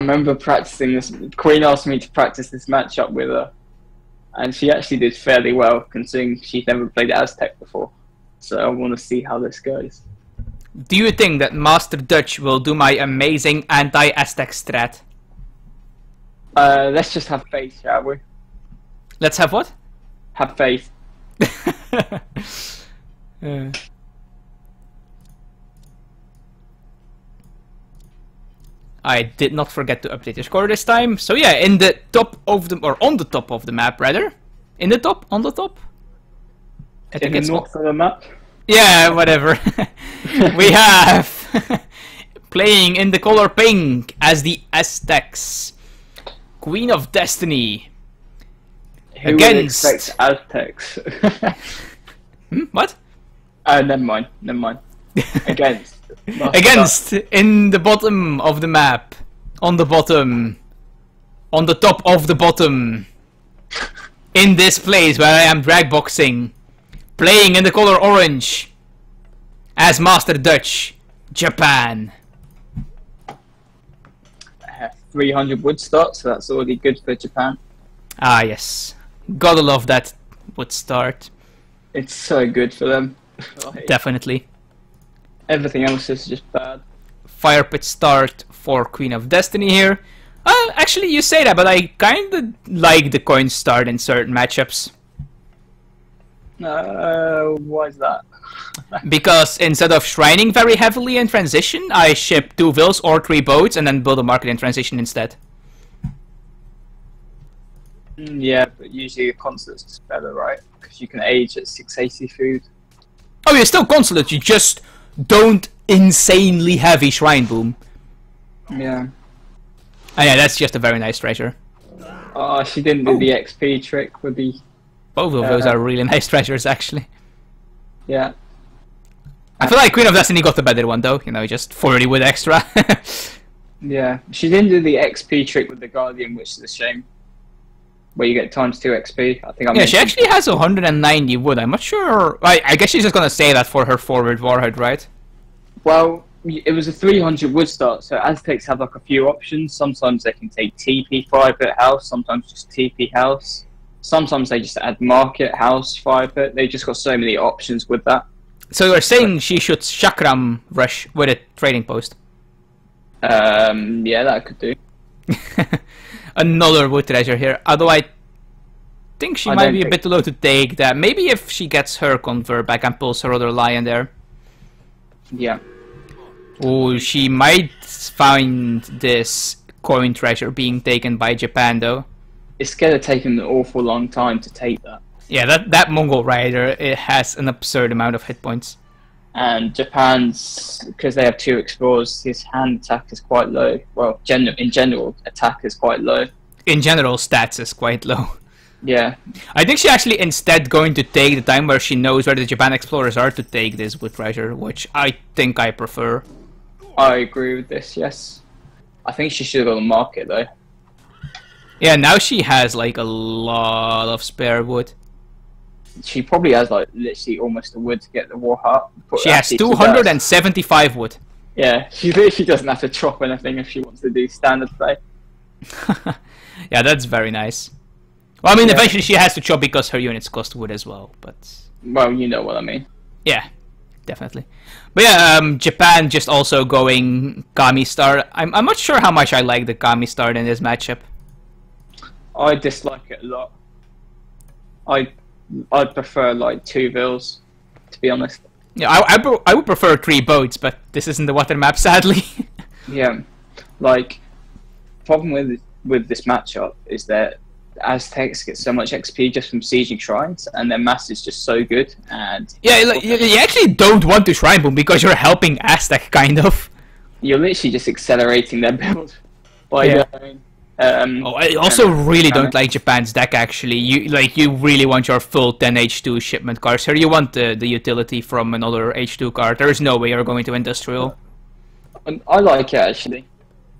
remember practicing this. Queen asked me to practice this matchup with her, and she actually did fairly well, considering she'd never played Aztec before. So I want to see how this goes. Do you think that MASTERdutch will do my amazing anti-Aztec strat? Let's just have faith, shall we? Let's have what? Have faith. I did not forget to update the score this time. So yeah, in the top of the, or on the top of the map rather. In the top? On the top? I think it's north of the map. Yeah, whatever. We have playing in the color pink as the Aztecs. QueenOfdestiny. Who against... would expect Aztecs? What? Never mind. Against. Against, in the bottom of the map. On the bottom. On the top of the bottom. In this place where I am drag boxing. Playing in the color orange. As MASTERdutch. Japan. I have 300 wood start, so that's already good for Japan. Ah, yes. Gotta love that wood start. It's so good for them. Definitely. Everything else is just bad. Fire pit start for QueenOfdestiny here. Actually, you say that, but I kinda like the coin start in certain matchups. Why is that? Because instead of shrining very heavily in transition, I ship 2 vills or 3 boats and then build a market in transition instead. Yeah, but usually a consulate's just better, right? Because you can age at 680 food. Oh, you're still consulate, you just don't insanely heavy shrine boom. Yeah. Oh yeah, that's just a very nice treasure. Oh, she didn't do the XP trick with the... Both of those are really nice treasures, actually. Yeah. I feel like QueenOfdestiny got the better one, though. You know, just 40 with extra. Yeah. She didn't do the XP trick with the Guardian, which is a shame. Where you get times 2 XP. I think. Yeah, she actually has 190 wood. I'm not sure. I guess she's just gonna say that for her forward warhead, right? Well, it was a 300 wood start, so Aztecs have like a few options. Sometimes they can take TP fire pit house, sometimes just TP house. Sometimes they just add market house fire pit. They just got so many options with that. So you're saying she should chakram rush with a trading post? Yeah, that could do. Another wood treasure here. Although I think she might be a bit too low to take that. Maybe if she gets her convert back and pulls her other lion there. Yeah. Oh, she might find this coin treasure being taken by Japan, though. It's gonna take an awful long time to take that. Yeah, that Mongol rider, it has an absurd amount of hit points. And Japan's, because they have 2 explorers, his hand attack is quite low. Well, in general, attack is quite low. In general, stats is quite low. Yeah. I think she's actually instead going to take the time where she knows where the Japan explorers are to take this wood treasure, which I think I prefer. I agree with this, yes. I think she should have got a market, though. Yeah, now she has like a lot of spare wood. She probably has like literally almost the wood to get the war heart. She has 275 wood. Yeah, she literally doesn't have to chop anything if she wants to do standard play. Yeah, that's very nice. Well, I mean, eventually she has to chop because her units cost wood as well, but... Well, you know what I mean. Yeah, definitely. But yeah, Japan just also going Kami Star. I'm not sure how much I like the Kami Star in this matchup. I dislike it a lot. I'd prefer like 2 vills, to be honest. Yeah, I would prefer 3 boats, but this isn't the water map, sadly. Yeah, like problem with this matchup is that Aztecs get so much XP just from sieging shrines, and their mass is just so good. And yeah, like, you actually don't want to shrine boom because you're helping Aztec, kind of. You're literally just accelerating their build by going. I also really don't like Japan's deck. Actually, you really want your full 10 H2 shipment cards here. You want the utility from another H2 card. There is no way you're going to industrial. I like it actually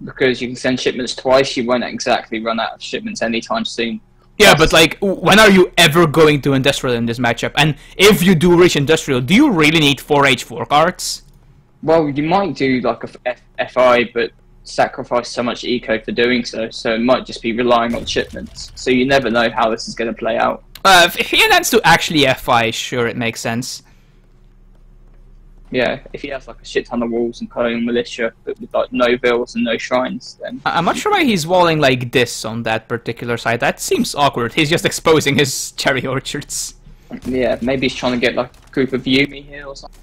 because you can send shipments twice. You won't exactly run out of shipments anytime soon. Yeah, but like, when are you ever going to industrial in this matchup? And if you do reach industrial, do you really need 4 H4 cards? Well, you might do like a FI, but sacrifice so much eco for doing so, so it might just be relying on shipments. So you never know how this is going to play out. If he intends to actually FI, sure, it makes sense. Yeah, if he has like a shit ton of walls and colonial militia, but with like no villas and no shrines, then... I'm not sure why he's walling like this on that particular side. That seems awkward. He's just exposing his cherry orchards. Yeah, maybe he's trying to get like a group of Yumi here or something.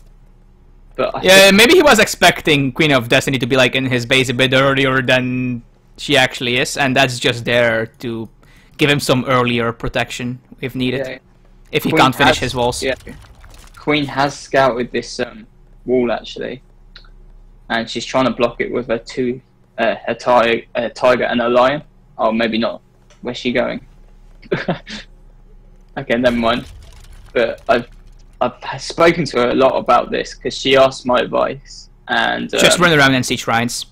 But yeah, maybe he was expecting Queen of Destiny to be like in his base a bit earlier than she actually is, and that's just there to give him some earlier protection if needed. Yeah. If he can't finish his walls. Yeah. Queen has scouted this wall actually, and she's trying to block it with her two, a tiger and a lion. Oh, maybe not. Where's she going? Okay, never mind. But I've spoken to her a lot about this because she asked my advice, and just run around and see shrines.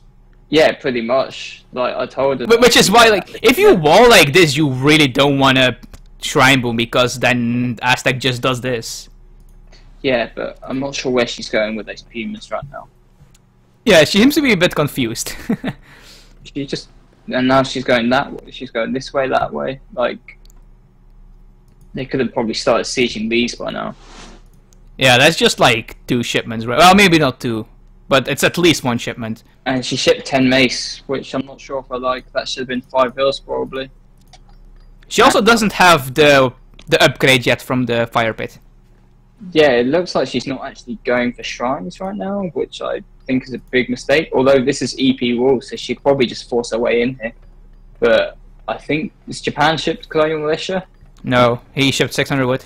Yeah, pretty much. Like I told her. Which is why, like, if you wall like this, you really don't want to shrine boom because then Aztec just does this. Yeah, but I'm not sure where she's going with those pumas right now. Yeah, she seems to be a bit confused. She just, and now she's going that way. She's going this way, that way. Like, they could have probably started sieging these by now. Yeah, that's just like 2 shipments, right? Well, maybe not 2, but it's at least 1 shipment. And she shipped 10 mace, which I'm not sure if I like. That should have been 5 vills probably. She also doesn't have the upgrade yet from the fire pit. Yeah, it looks like she's not actually going for shrines right now, which I think is a big mistake. Although this is EP wall, so she could probably just force her way in here. But I think, has Japan shipped colonial militia? No, he shipped 600 wood.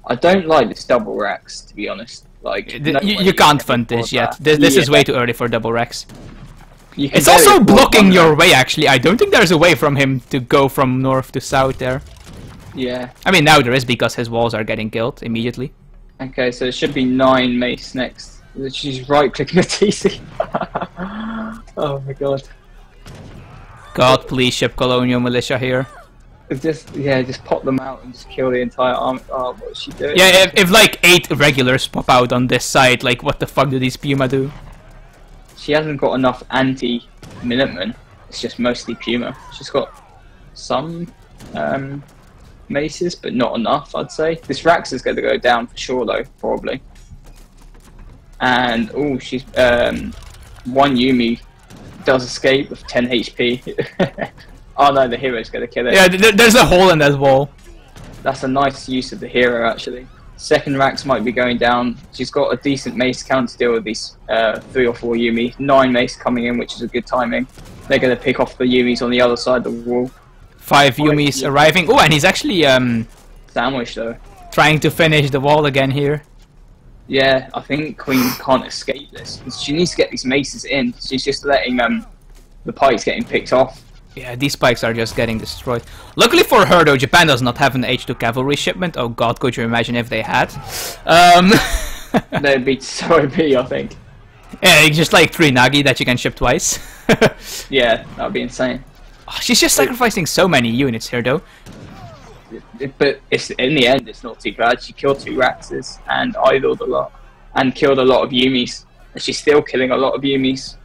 I don't like this double racks, to be honest. Like you can't fund this yet. This is way too early for double racks. It's also also blocking your way, actually. I don't think there's a way from him to go from north to south there. Yeah. I mean, now there is because his walls are getting killed immediately. Okay, so it should be 9 mace next. She's right-clicking the TC. Oh my god. God, please ship colonial militia here. Just pop them out and just kill the entire army. Oh, what's she doing? Yeah, if like 8 regulars pop out on this side, like what the fuck do these Puma do? She hasn't got enough anti-Minutemen. It's just mostly Puma. She's got some maces, but not enough, I'd say. This Rax is going to go down for sure, though, probably. And, oh, she's... one Yumi does escape with 10 HP. Oh no, the hero's going to kill it. Yeah, there's a hole in that wall. That's a nice use of the hero, actually. Second Rax might be going down. She's got a decent mace count to deal with these 3 or 4 Yumi. 9 mace coming in, which is a good timing. They're going to pick off the Yumis on the other side of the wall. 5 Yumis arriving. Oh, and he's actually sandwiched though. Trying to finish the wall again here. Yeah, I think Queen can't escape this. She needs to get these maces in. She's just letting the pikes getting picked off. Yeah, these pikes are just getting destroyed. Luckily for her though, Japan does not have an H2 cavalry shipment. Oh god, could you imagine if they had? They'd be so OP, I think. Yeah, just like 3 Nagi that you can ship twice. Yeah, that would be insane. Oh, she's just sacrificing so many units here though. But in the end, it's not too bad. She killed 2 Raxes and idled a lot. And killed a lot of Yumis. And she's still killing a lot of Yumis.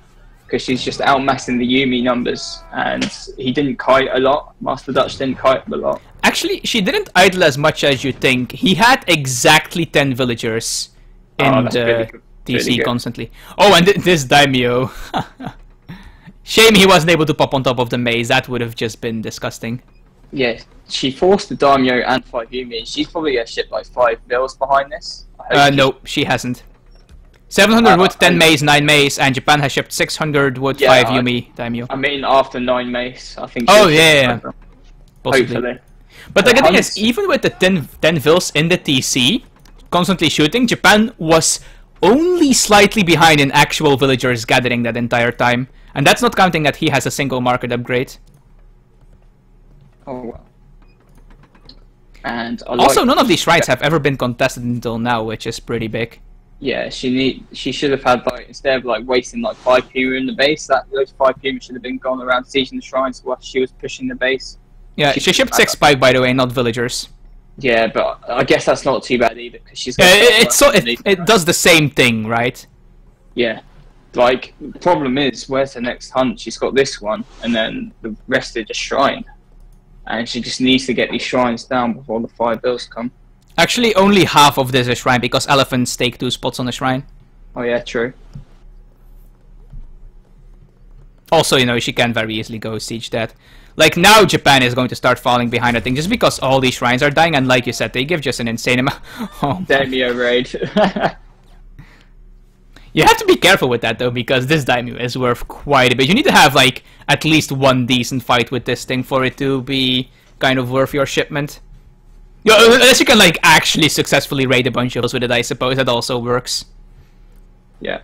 Because she's just outmassing the Yumi numbers. And he didn't kite a lot. MASTERdutch didn't kite a lot. Actually, she didn't idle as much as you think. He had exactly 10 villagers in the TC constantly. Oh, and this daimyo. Shame he wasn't able to pop on top of the maze. That would have just been disgusting. Yeah, she forced the daimyo and 5 Yumi. She's probably going to ship like 5 vills behind this. No, she hasn't. 700 wood, 10 mace, 9 mace, and Japan has shipped 600 wood, 5 Yumi daimyo. I mean, after 9 mace, I think. Oh, yeah. Possibly. Hopefully. But the thing is, even with the 10 vills in the TC, constantly shooting, Japan was only slightly behind in actual villagers gathering that entire time. And that's not counting that he has a single market upgrade. Oh, well. And also, none of these shrines have ever been contested until now, which is pretty big. Yeah, she should have had, like, instead of like wasting like 5 Puma in the base, those 5 Puma should have been gone around sieging the shrines while she was pushing the base. Yeah, she shipped 6 spike, by the way, not villagers. Yeah, but I guess that's not too bad either because she's. It does the same thing, right? Yeah. Like, the problem is, where's the next hunt? She's got this one, and then the rest are just shrine. And she just needs to get these shrines down before the 5 bills come. Actually, only half of this is shrine, because elephants take 2 spots on the shrine. Oh yeah, true. Also, you know, she can very easily go siege that. Like, now Japan is going to start falling behind, I think, just because all these shrines are dying, and like you said, they give just an insane amount. Oh. Daimyo raid. You have to be careful with that, though, because this daimyo is worth quite a bit. You need to have, like, at least one decent fight with this thing for it to be kind of worth your shipment. You know, unless you can, like, actually successfully raid a bunch of those with it, I suppose that also works. Yeah.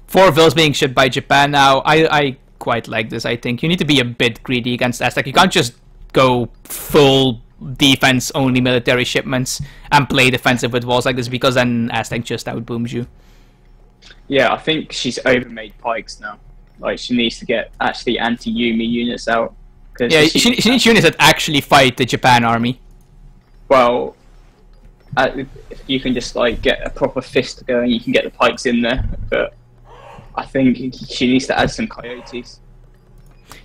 4 vills being shipped by Japan now. I quite like this, I think. You need to be a bit greedy against Aztec. You can't just go full defense-only military shipments and play defensive with walls like this, because then Aztec just outbooms you. Yeah, I think she's overmade pikes now. Like, she needs to get actually anti-Yumi units out. Yeah, she needs units that actually fight the Japan army. Well, if you can just, like, get a proper fist going, you can get the pikes in there. But I think she needs to add some coyotes.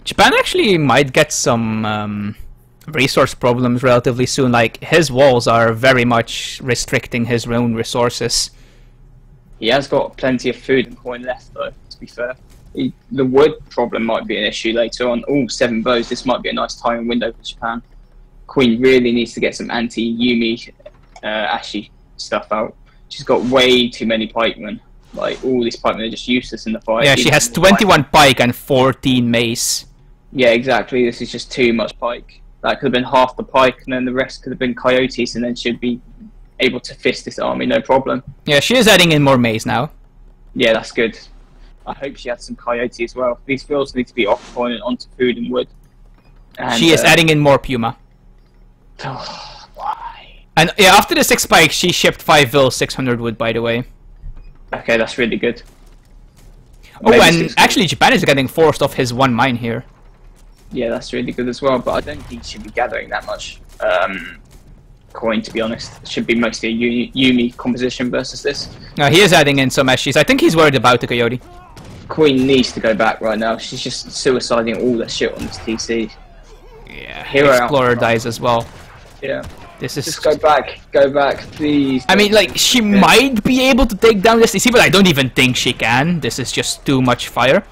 Japan actually might get some resource problems relatively soon. Like, his walls are very much restricting his own resources. He has got plenty of food and coin left, though, to be fair. The wood problem might be an issue later on. All 7 bows, this might be a nice timing window for Japan. Queen really needs to get some anti-Yumi Ashi stuff out. She's got way too many pikemen. Like, all these pikemen are just useless in the fight. Yeah, she has 21 pike and 14 mace. Yeah, exactly. This is just too much pike. That could have been half the pike, and then the rest could have been coyotes, and then she'd be able to fist this army, no problem. Yeah, she is adding in more mace now. Yeah, that's good. I hope she adds some coyote as well. These fields need to be occupied onto food and wood. And, she is adding in more puma. Why? And yeah, after the 6 pike, she shipped 5 vills, 600 wood, by the way. Okay, that's really good. Oh, Maybe and actually Japan is getting forced off his 1 mine here. Yeah, that's really good as well, but I don't think he should be gathering that much coin, to be honest. It should be mostly a Yumi composition versus this. No, he is adding in some SGs. I think he's worried about the coyote. Queen needs to go back right now. She's just suiciding all the shit on this TC. Yeah, Hero Explorer dies as well. Yeah. This is just go back, please. I mean, like, she might be able to take down this TC, but I don't even think she can. This is just too much fire.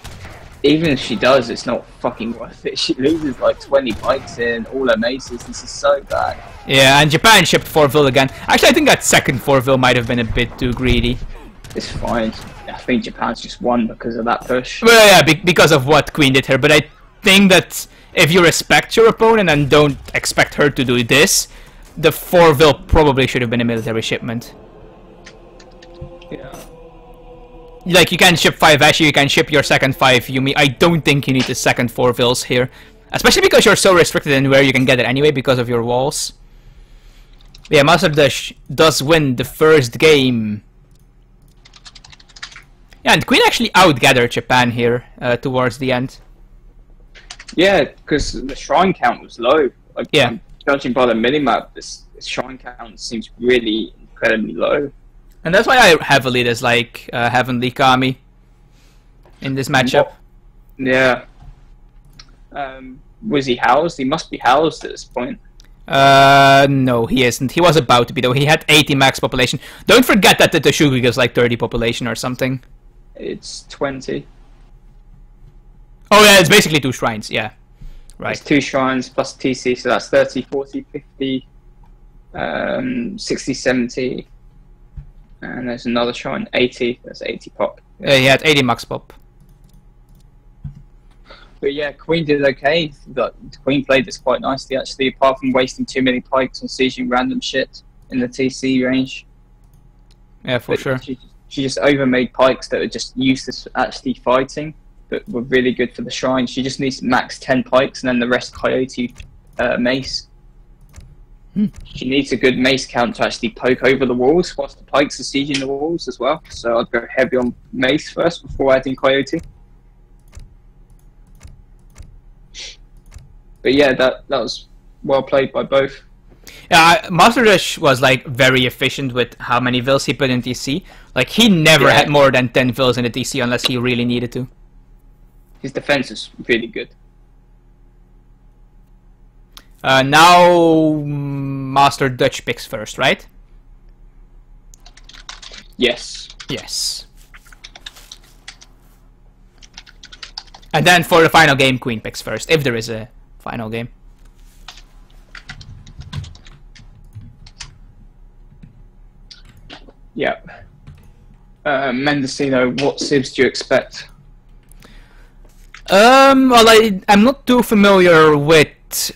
Even if she does, it's not fucking worth it. She loses like 20 pikes in all her maces. This is so bad. Yeah, and Japan shipped 4 vil again. Actually, I think that second 4 vil might have been a bit too greedy. It's fine. I think Japan's just won because of that push. Well, yeah, because of what Queen did here. But I think that if you respect your opponent and don't expect her to do this, the 4 vil probably should have been a military shipment. Yeah. Like, you can ship 5 Ashi, you can ship your second 5 Yumi. I don't think you need the second 4 vils here. Especially because you're so restricted in where you can get it anyway because of your walls. Yeah, MASTERdutch does win the first game. Yeah, and Queen actually outgathered Japan here towards the end. Yeah, because the shrine count was low. Like, yeah. Judging by the minimap, this shrine count seems really incredibly low. And that's why I heavily dislike Heavenly Kami in this matchup. Yeah. Was he housed? He must be housed at this point. No, he isn't. He was about to be, though. He had 80 max population. Don't forget that the Toshugu gives like 30 population or something. It's 20. Oh yeah, it's basically 2 shrines, yeah. Right. It's 2 shrines plus TC, so that's 30, 40, 50, 60, 70. And there's another shrine, 80. That's 80 pop. Yeah, he had 80 max pop. But yeah, Queen did okay. Queen played this quite nicely, actually, apart from wasting too many pikes on sieging random shit in the TC range. Yeah, for sure. She just overmade pikes that are just useless for actually fighting, but were really good for the shrine. She just needs max 10 pikes and then the rest coyote mace. She needs a good mace count to actually poke over the walls whilst the pikes are sieging the walls as well. So I'd go heavy on mace first before adding coyote. But yeah, that was well played by both. MASTERdutch was like very efficient with how many vills he put in TC. Like he never had more than 10 vills in the TC unless he really needed to. His defense is really good. Now MASTERdutch picks first, right? Yes. Yes. And then for the final game, Queen picks first, if there is a final game. Yep. Mendocino, what civs do you expect? Well, I'm not too familiar with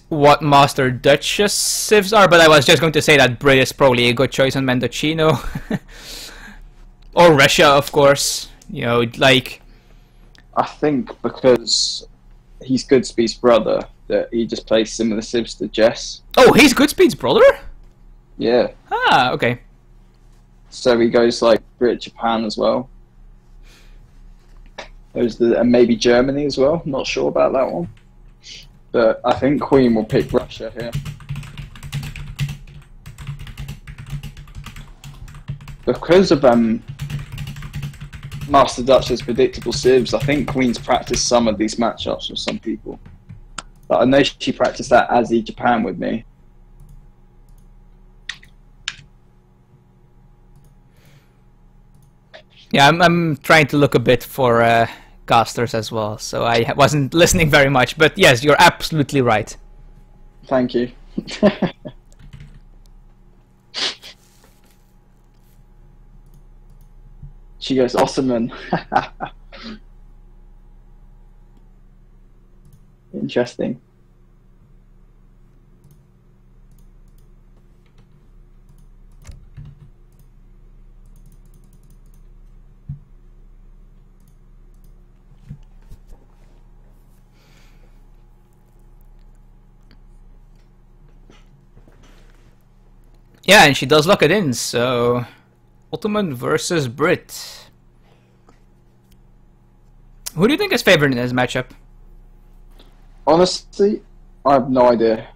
what MASTERdutch's civs are, but I was just going to say that Brit is probably a good choice on Mendocino. Or Russia, of course. You know, like... I think because he's Goodspeed's brother, that he just plays similar civs to Jess. Oh, he's Goodspeed's brother? Yeah. Ah, okay. So he goes like Brit, Japan as well. And maybe Germany as well. Not sure about that one. But I think Queen will pick Russia here. Because of MASTERdutch's predictable civs, I think Queen's practiced some of these matchups with some people. But I know she practiced that ASI Japan with me. Yeah, I'm trying to look a bit for casters as well, so I wasn't listening very much. But yes, you're absolutely right. Thank you. She goes, Ottoman. Interesting. Yeah, and she does lock it in, so... Ottoman versus Brit. Who do you think is favored in this matchup? Honestly, I have no idea.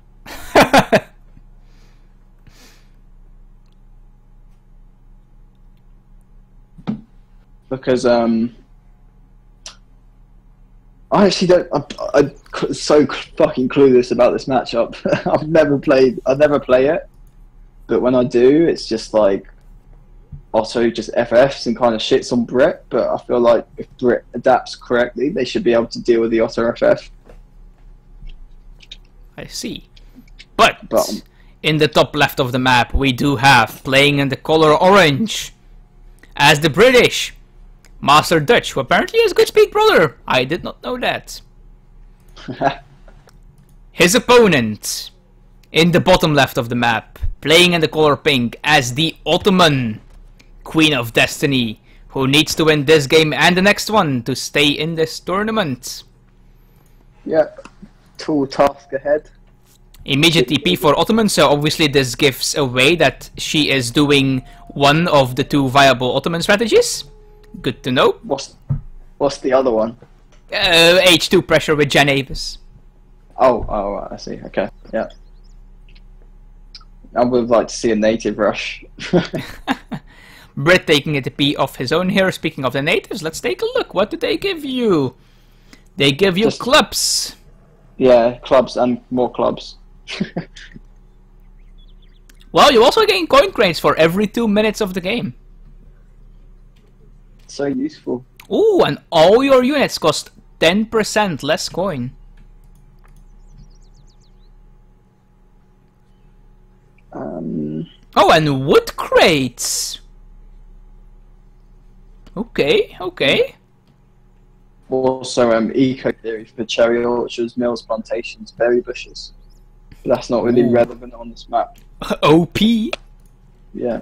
Because I actually don't. I'm so fucking clueless about this matchup. I never play it, but when I do, it's just like Otto just FFs and kind of shits on Brit. But I feel like if Brit adapts correctly, they should be able to deal with the Otto FF. I see. But in the top left of the map, we do have, playing in the color orange, as the British, MASTERdutch, who apparently is Goodspeed brother. I did not know that. His opponent, in the bottom left of the map, playing in the color pink, as the Ottoman, QueenOfdestiny, who needs to win this game and the next one to stay in this tournament. Yep. Tall task ahead. Immediate TP for Ottoman, so obviously this gives away that she is doing one of the two viable Ottoman strategies. Good to know. What's the other one? H2 pressure with Jan Avis. Oh, I see. Okay, yeah. I would like to see a native rush. Brit taking a TP of his own here. Speaking of the natives, let's take a look. What do they give you? They give you clubs. Yeah, clubs and more clubs. Well, you also gain coin crates for every 2 minutes of the game. So useful. Ooh, and all your units cost 10% less coin. Oh, and wood crates. Okay, okay. Also, eco theory for cherry orchards, mills, plantations, berry bushes. But that's not really relevant on this map. OP. Yeah.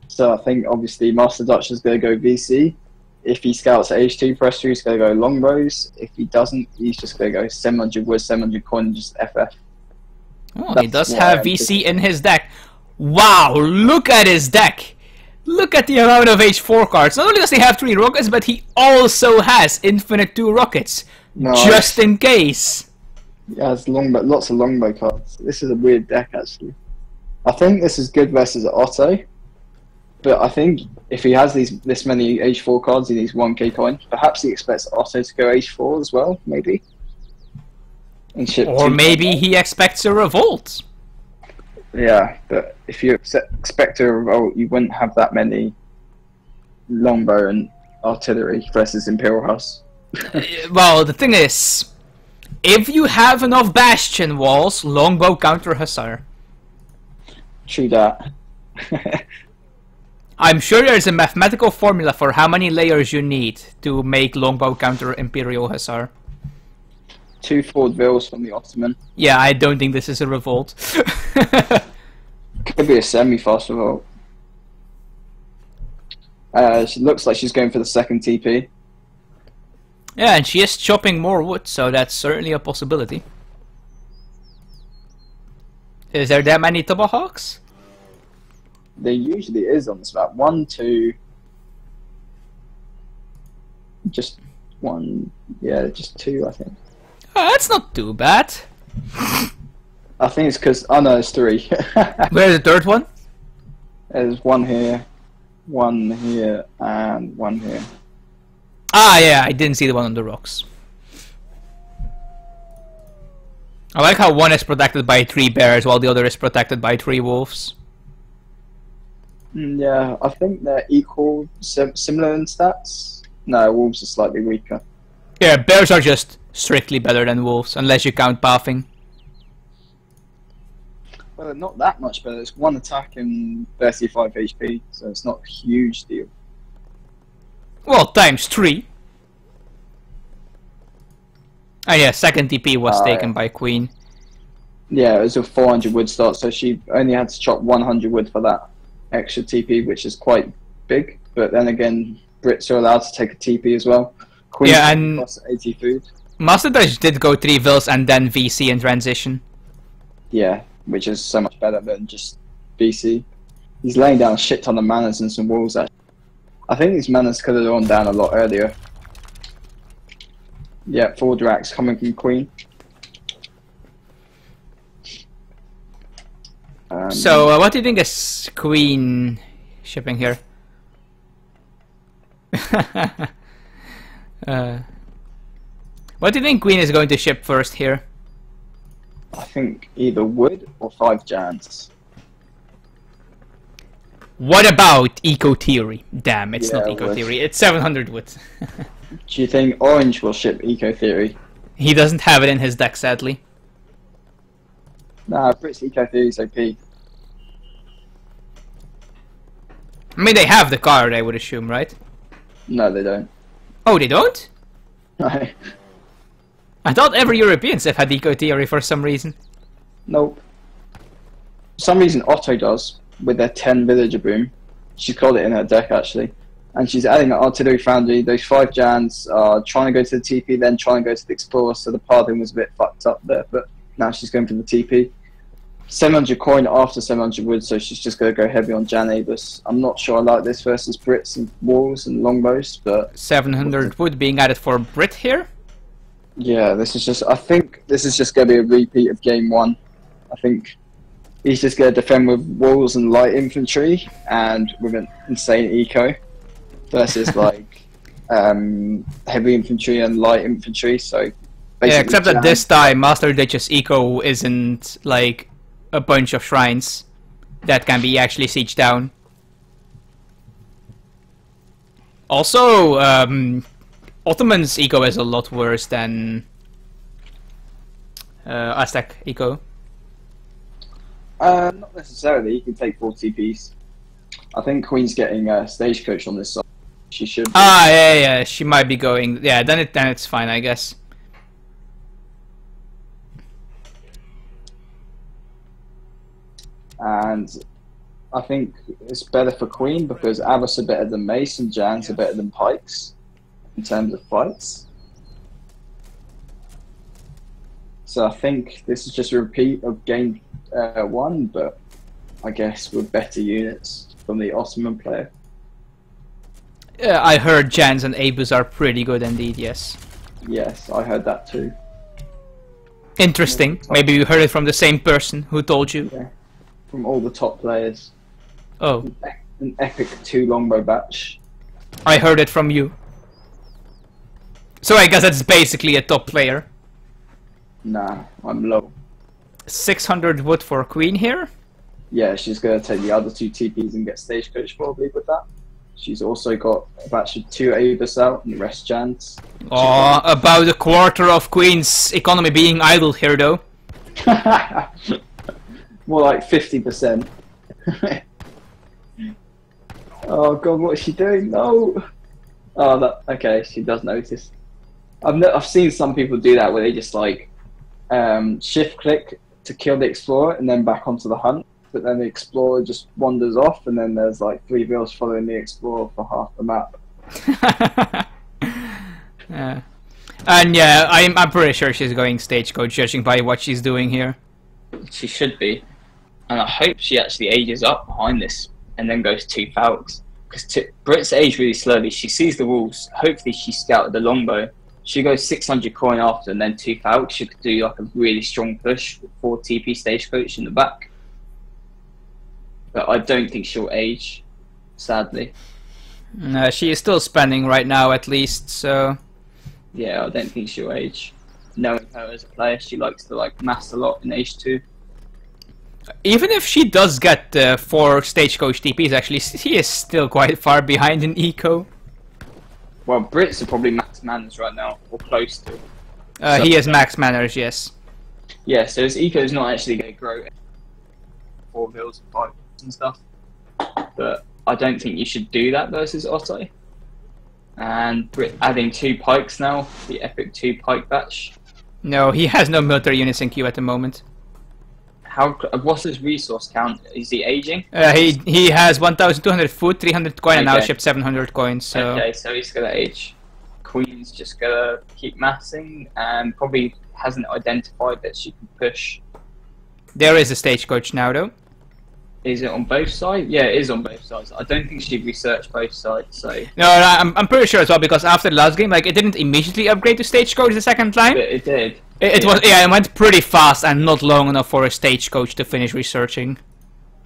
So I think obviously MASTERdutch is going to go VC. If he scouts H2 pressure, he's going to go longbows. If he doesn't, he's just going to go 700 wood, 700 coin, just FF. Oh, he does have VC in his deck. Wow, look at his deck. Look at the amount of H4 cards. Not only does he have 3 rockets, but he also has infinite 2 rockets. Nice. Just in case. Yeah, it's lots of longbow cards. This is a weird deck actually. I think this is good versus Otto, but I think if he has this many H4 cards, he needs 1k coin. Perhaps he expects Otto to go H4 as well, maybe. And ship or maybe he expects a revolt. Yeah, but if you expect a revolt, you wouldn't have that many longbow and artillery versus Imperial House. Well, the thing is, if you have enough bastion walls, longbow counter hussar. True that. I'm sure there's a mathematical formula for how many layers you need to make longbow counter Imperial hussar. 2 forward vills from the Ottoman. Yeah, I don't think this is a revolt. Could be a semi-fast revolt. She looks like she's going for the second TP. Yeah, and she is chopping more wood, so that's certainly a possibility. Is there that many tomahawks? There usually is on this map. 1, 2... Just 1... Yeah, just 2, I think. Oh, that's not too bad. I think it's because... Oh no, it's 3. Where's the third one? There's 1 here, 1 here, and 1 here. Ah, yeah, I didn't see the one on the rocks. I like how one is protected by 3 bears while the other is protected by 3 wolves. Yeah, I think they're equal, similar in stats. No, wolves are slightly weaker. Yeah, bears are just strictly better than wolves, unless you count pathing. Well, not that much better. It's 1 attack and 35 HP, so it's not a huge deal. Well, times 3. Oh yeah, second TP was taken by Queen. Yeah, it was a 400 wood start, so she only had to chop 100 wood for that extra TP, which is quite big. But then again, Brits are allowed to take a TP as well. Queen and plus 80 food. MASTERdutch did go 3 vills and then VC in transition. Yeah, which is so much better than just VC. He's laying down a shit ton of manners and some walls actually. I think these manners could have gone down a lot earlier. Yeah, 4 Drax coming from Queen. So, what do you think is Queen shipping here? What do you think Queen is going to ship first here? I think either wood or 5 Jans. What about Eco Theory? Damn, it's Yeah, not Eco wood. Theory, it's 700 wood. Do you think Orange will ship Eco Theory? He doesn't have it in his deck, sadly. Nah, Brits Eco Theory is OP. I mean, they have the card, I would assume, right? No, they don't. Oh, they don't? No. I thought every European civ had Eco Theory for some reason. Nope. For some reason Otto does, with their 10 Villager Boom. She's got it in her deck actually. And she's adding an Artillery Foundry. Those 5 Jans are trying to go to the TP, then trying to go to the Explorer, so the pathing was a bit fucked up there, but now she's going for the TP. 700 coin after 700 wood, so she's just going to go heavy on Jan Abus. I'm not sure I like this versus Brits and Walls and Longbows, but... 700 wood being added for Brit here? Yeah, this is just... I think this is just going to be a repeat of Game 1. I think he's just going to defend with Walls and Light Infantry, and with an insane Eco, versus like Heavy Infantry and Light Infantry, so... Yeah, except that this time MASTERdutch's Eco isn't like a bunch of shrines that can be actually sieged down. Also, Ottomans Eco is a lot worse than Aztec Eco. Not necessarily. You can take 4 TPs. I think Queen's getting a Stagecoach on this side. She should be. Ah, yeah, she might be going. Yeah, then it's fine, I guess. And I think it's better for Queen because Avos are better than Mace and Jans are better than Pikes in terms of fights. So I think this is just a repeat of Game 1, but I guess with better units from the Ottoman player. Yeah, I heard Jans and Abus are pretty good indeed, yes. Yes, I heard that too. Interesting. Maybe you heard it from the same person who told you. Yeah. From all the top players. Oh, An epic 2 longbow batch. I heard it from you. So I guess that's basically a top player. Nah, I'm low. 600 wood for Queen here. Yeah, she's going to take the other 2 TPs and get stagecoach probably with that. She's also got a batch of 2 Abus out and the rest Jans. Oh, about a quarter of Queen's economy being idle here though. More like 50%. Oh god, what is she doing? No! Oh, that, okay, she does notice. I've seen some people do that where they just like shift click to kill the explorer and then back onto the hunt, but then the explorer just wanders off and then there's like 3 vills following the explorer for half the map. Yeah. And yeah, I'm pretty sure she's going stagecoach judging by what she's doing here. She should be, and I hope she actually ages up behind this and then goes 2 falcons, because Brits age really slowly. She sees the walls. Hopefully she scouted the longbow. She goes 600 coin after and then 2 falcons. She could do like a really strong push with 4 TP stagecoach in the back. But I don't think she'll age, sadly. She is still spending right now at least, so... Yeah, I don't think she'll age. Knowing her as a player, she likes to like mass a lot in H2. Even if she does get 4 stagecoach TPs, actually, she is still quite far behind in eco. Well, Brits are probably max manners right now, or close to. So, he is max manners, yes. Yeah, so his eco is not actually going to grow 4 vills and 5 and stuff. But I don't think you should do that versus Otto. And Brit adding 2 pikes now, the epic 2 pike batch. No, he has no military units in queue at the moment. What's his resource count? Is he aging? He has 1,200 food, 300 coin, and now Okay. shipped 700 coins. So. Okay, so he's gonna age. Queen's just gonna keep massing and probably hasn't identified that she can push. There is a stagecoach now, though. Is it on both sides? Yeah, it is on both sides. I don't think she researched both sides, so... No, I'm pretty sure as well, because after the last game, like, it didn't immediately upgrade to stagecoach the second time. But it did. It went pretty fast and not long enough for a stagecoach to finish researching.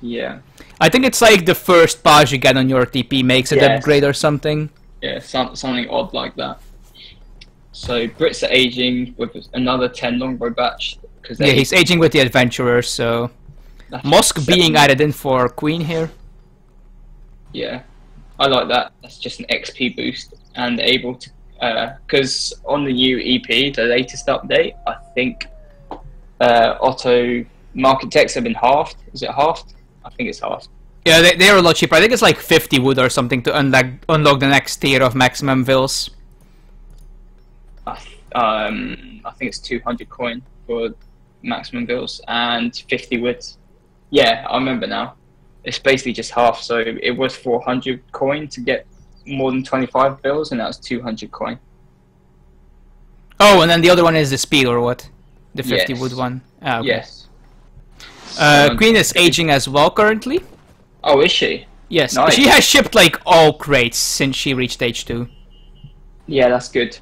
Yeah. I think it's like the first page you get on your TP makes it Yes. upgrade or something. Yeah, something odd like that. So Brits are aging with another 10 longbow batch. Yeah, he's aging with the adventurers, so... Mosque being added in for Queen here. Yeah, I like that. That's just an XP boost and able to... Because on the new EP, the latest update, I think Otto market techs have been halved. Is it halved? I think it's halved. Yeah, they're a lot cheaper. I think it's like 50 wood or something to unlock the next tier of maximum vills. I think it's 200 coin for maximum vills and 50 wood. Yeah, I remember now. It's basically just half, so it was 400 coin to get more than 25 vills, and that was 200 coin. Oh, and then the other one is the speed, or what? The 50 Yes. wood one. Ah, okay. Yes. Queen is aging as well currently. Oh, is she? Yes, Nice. she has shipped like all crates since she reached age 2. Yeah, that's good.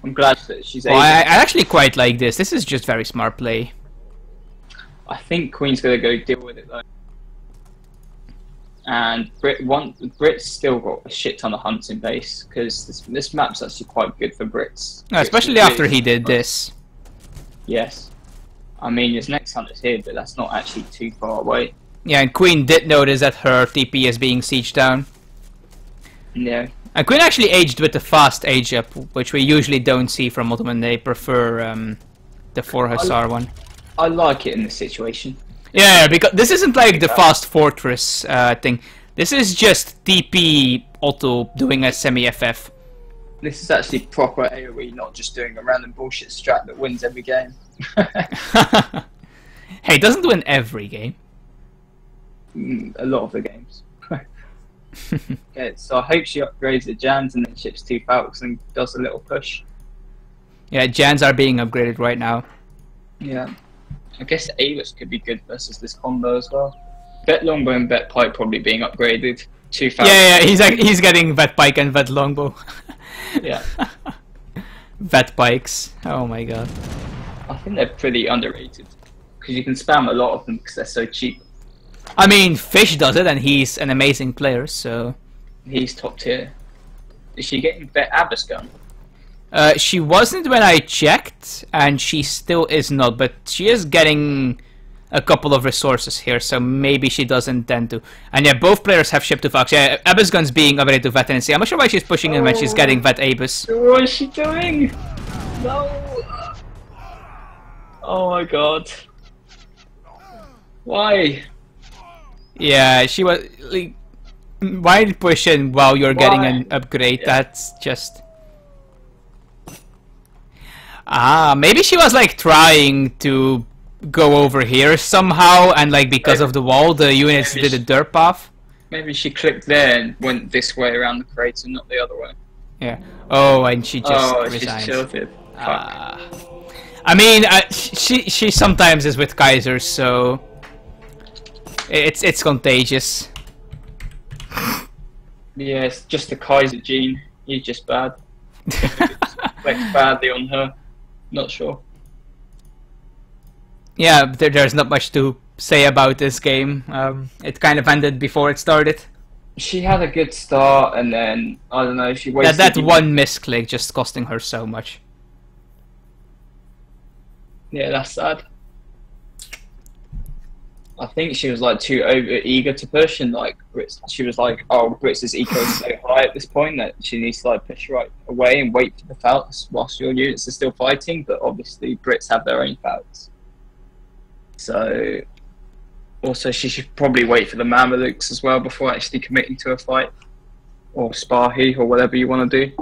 I'm glad that she's Well, able. I actually quite like this. This is just very smart play. I think Queen's gonna go deal with it though. And Brits still got a shit ton of hunts in base because this map's actually quite good for Brits. Especially Brits after he did this. Yes. I mean, his next hunt is here, but that's not actually too far away. Yeah, and Queen did notice that her TP is being sieged down. Yeah. And Queen actually aged with the fast age up, which we usually don't see from Ottoman. They prefer the 4 Hussar one. I like it in this situation. Yeah, because this isn't like the fast fortress thing. This is just TP Otto doing a semi-FF. This is actually proper AoE, not just doing a random bullshit strat that wins every game. Hey, it doesn't win every game. A lot of the games. Okay, so I hope she upgrades the Jans and then ships 2 Falcons and does a little push. Yeah, Jans are being upgraded right now. Yeah. I guess Avis could be good versus this combo as well. Bet Longbow and Bet Pike probably being upgraded. 2 Falcons. Yeah, he's getting Vet Pike and Vet Longbow. Yeah. Vet Pikes. Oh my god. I think they're pretty underrated because you can spam a lot of them because they're so cheap. I mean, Fish does it, and he's an amazing player, so... He's top tier. Is she getting Abbas gun? She wasn't when I checked, and she still is not, but she is getting a couple of resources here, so maybe she does intend to. And yeah, both players have ship to Fox. Yeah, Abbas gun's being upgraded to Vet NC. I'm not sure why she's pushing him when she's getting Vet Abus. What is she doing? No! Oh my god. Why? Yeah, she was... Like, why push in while you're getting an upgrade? Yeah. That's just... maybe she was like trying to go over here somehow, and like because of the wall, the units did a dirt path. Maybe she clicked there and went this way around the crater, not the other way. Yeah. Oh, and she just resigned. She's tilted. I mean, she sometimes is with Kaisers, so it's contagious. Yeah, it's just the Kaiser gene. He's just bad. Reflects badly on her. Not sure. Yeah, there's not much to say about this game. It kind of ended before it started. She had a good start, and then I don't know. She wasted that one misclick just costing her so much. Yeah, that's sad. I think she was like too eager to push, and like she was like, "Oh, Brits' eco is so high at this point that she needs to like push right away and wait for the Falcons whilst your units are still fighting." But obviously, Brits have their own Falcons, so also she should probably wait for the Mamelukes as well before actually committing to a fight, or Spahi, or whatever you want to do.